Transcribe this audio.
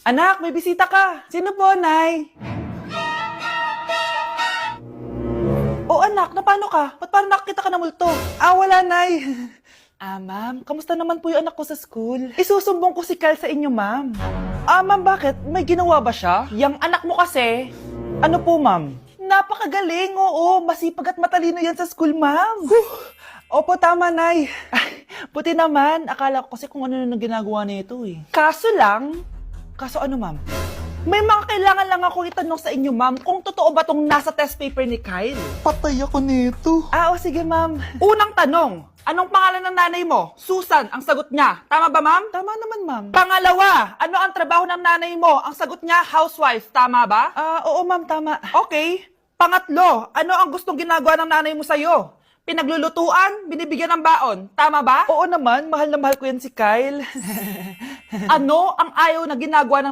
Anak, may bisita ka. Sino po, Nay? Oh, anak, na paano ka? Ba't parang nakakita ka ng multo? Wala, Nay. Ma'am, kamusta naman po yung anak ko sa school? Isusumbong ko si Kyle sa inyo, ma'am. Ma'am, bakit? May ginawa ba siya? Yang anak mo kasi. Ano po, ma'am? Napakagaling, oo. Masipag at matalino yan sa school, ma'am. Opo, tama, Nay. Ay, buti naman. Akala ko kasi kung ano nang ginagawa nito eh. Kaso ano, ma'am? May mga kailangan lang ako itanong sa inyo, ma'am, kung totoo ba tong nasa test paper ni Kyle? Patay ako nito. O sige, ma'am. Unang tanong, anong pangalan ng nanay mo? Susan, ang sagot niya. Tama ba, ma'am? Tama naman, ma'am. Pangalawa, ano ang trabaho ng nanay mo? Ang sagot niya, housewife. Tama ba? Oo, ma'am, tama. Okay. Pangatlo, ano ang gustong ginagawa ng nanay mo sa'yo? Pinaglulutuan, binibigyan ng baon. Tama ba? Oo naman, mahal na mahal ko yan si Kyle. Ano ang ayaw na ginagawa ng